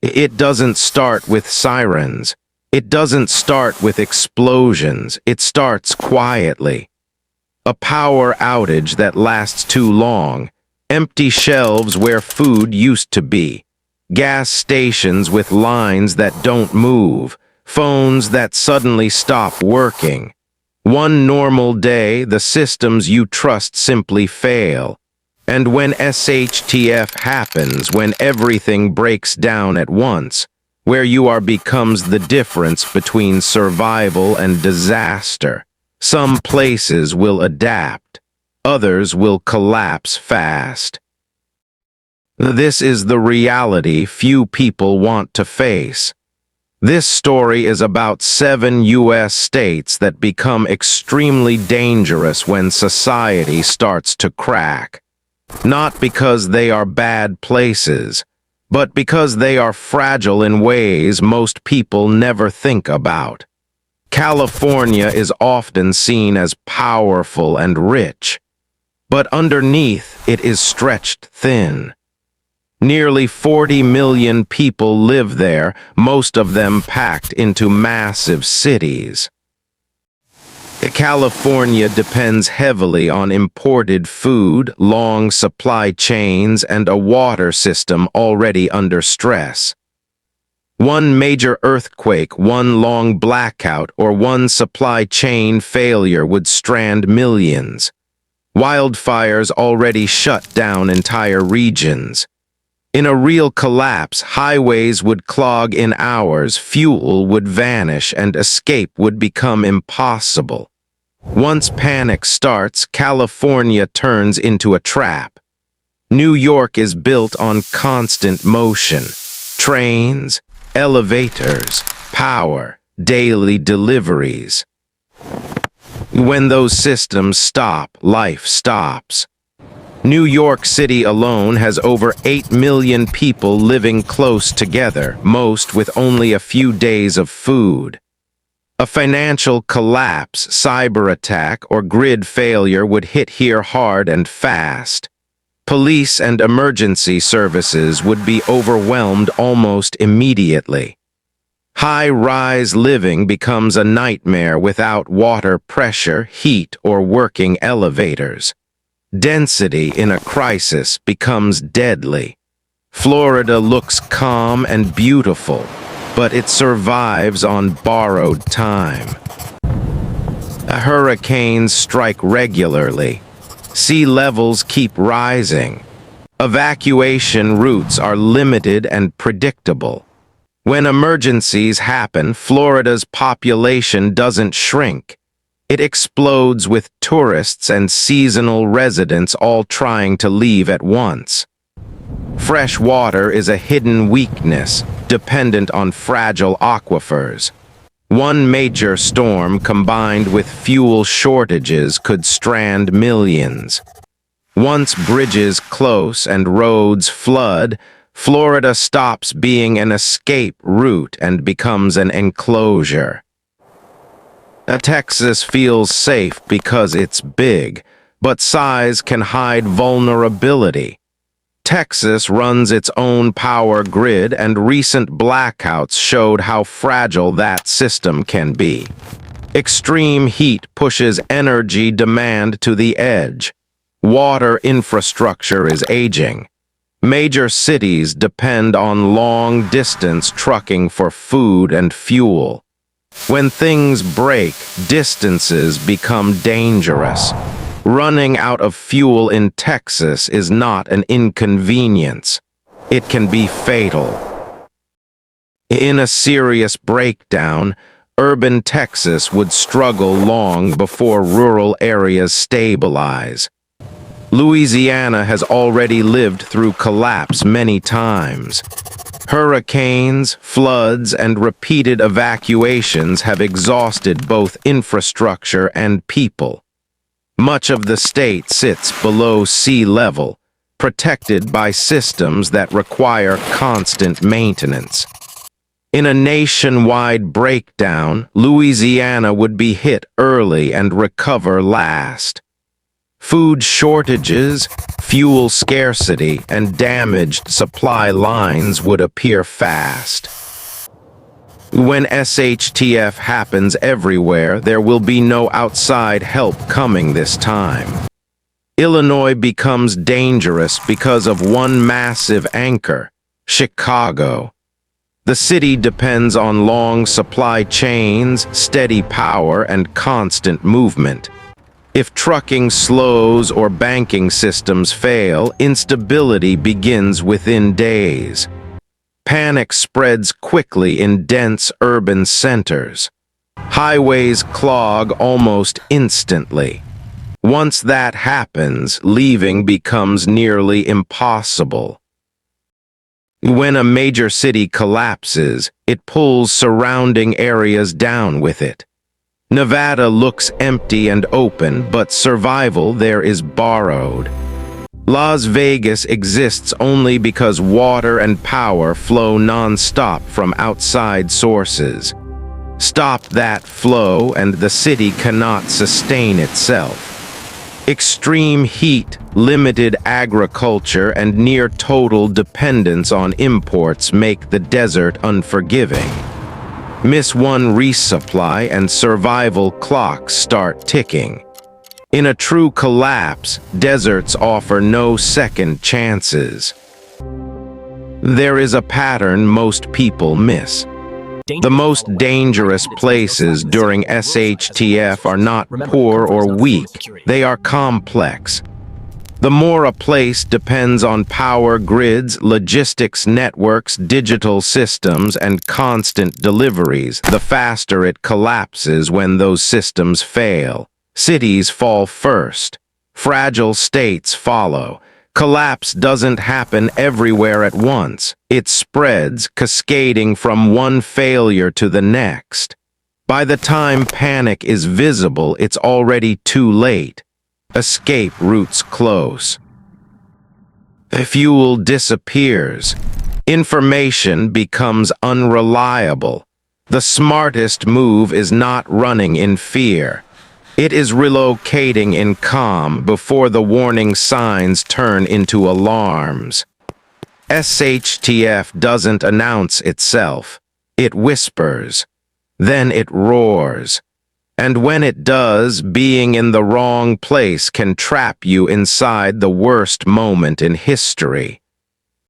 It doesn't start with sirens. It doesn't start with explosions. It starts quietly. A power outage that lasts too long, empty shelves where food used to be, gas stations with lines that don't move, phones that suddenly stop working. One normal day, the systems you trust simply fail. And when SHTF happens, when everything breaks down at once, where you are becomes the difference between survival and disaster. Some places will adapt, others will collapse fast. This is the reality few people want to face. This story is about 7 U.S. states that become extremely dangerous when society starts to crack. Not because they are bad places, but because they are fragile in ways most people never think about. California is often seen as powerful and rich, but underneath it is stretched thin. Nearly 40 million people live there, most of them packed into massive cities. California depends heavily on imported food, long supply chains, and a water system already under stress. One major earthquake, one long blackout, or one supply chain failure would strand millions. Wildfires already shut down entire regions. In a real collapse, highways would clog in hours, fuel would vanish, and escape would become impossible. Once panic starts, California turns into a trap. New York is built on constant motion. Trains, elevators, power, daily deliveries. When those systems stop, life stops. New York City alone has over 8 million people living close together, most with only a few days of food. A financial collapse, cyber attack, or grid failure would hit here hard and fast. Police and emergency services would be overwhelmed almost immediately. High-rise living becomes a nightmare without water pressure, heat, or working elevators. Density in a crisis becomes deadly. Florida looks calm and beautiful, but it survives on borrowed time. Hurricanes strike regularly. Sea levels keep rising. Evacuation routes are limited and predictable. When emergencies happen, Florida's population doesn't shrink. It explodes with tourists and seasonal residents all trying to leave at once. Fresh water is a hidden weakness, dependent on fragile aquifers. One major storm combined with fuel shortages could strand millions. Once bridges close and roads flood, Florida stops being an escape route and becomes an enclosure. Texas feels safe because it's big, but size can hide vulnerability. Texas runs its own power grid, and recent blackouts showed how fragile that system can be. Extreme heat pushes energy demand to the edge. Water infrastructure is aging. Major cities depend on long-distance trucking for food and fuel. When things break, distances become dangerous. Running out of fuel in Texas is not an inconvenience. It can be fatal. In a serious breakdown, urban Texas would struggle long before rural areas stabilize. Louisiana has already lived through collapse many times. Hurricanes, floods, and repeated evacuations have exhausted both infrastructure and people. Much of the state sits below sea level, protected by systems that require constant maintenance. In a nationwide breakdown, Louisiana would be hit early and recover last. Food shortages, fuel scarcity, and damaged supply lines would appear fast. When SHTF happens everywhere, there will be no outside help coming this time. Illinois becomes dangerous because of one massive anchor, Chicago. The city depends on long supply chains, steady power, and constant movement. If trucking slows or banking systems fail, instability begins within days. Panic spreads quickly in dense urban centers. Highways clog almost instantly. Once that happens, leaving becomes nearly impossible. When a major city collapses, it pulls surrounding areas down with it. Nevada looks empty and open, but survival there is borrowed. Las Vegas exists only because water and power flow non-stop from outside sources. Stop that flow and the city cannot sustain itself. Extreme heat, limited agriculture, and near-total dependence on imports make the desert unforgiving. Miss one resupply and survival clocks start ticking. In a true collapse, deserts offer no second chances. There is a pattern most people miss. The most dangerous places during SHTF are not poor or weak, they are complex. The more a place depends on power grids, logistics networks, digital systems, and constant deliveries, the faster it collapses when those systems fail. Cities fall first. Fragile states follow. Collapse doesn't happen everywhere at once. It spreads, cascading from one failure to the next. By the time panic is visible, it's already too late. Escape routes close. Fuel disappears. Information becomes unreliable. The smartest move is not running in fear. It is relocating in calm before the warning signs turn into alarms. SHTF doesn't announce itself. It whispers. Then it roars. And when it does, being in the wrong place can trap you inside the worst moment in history.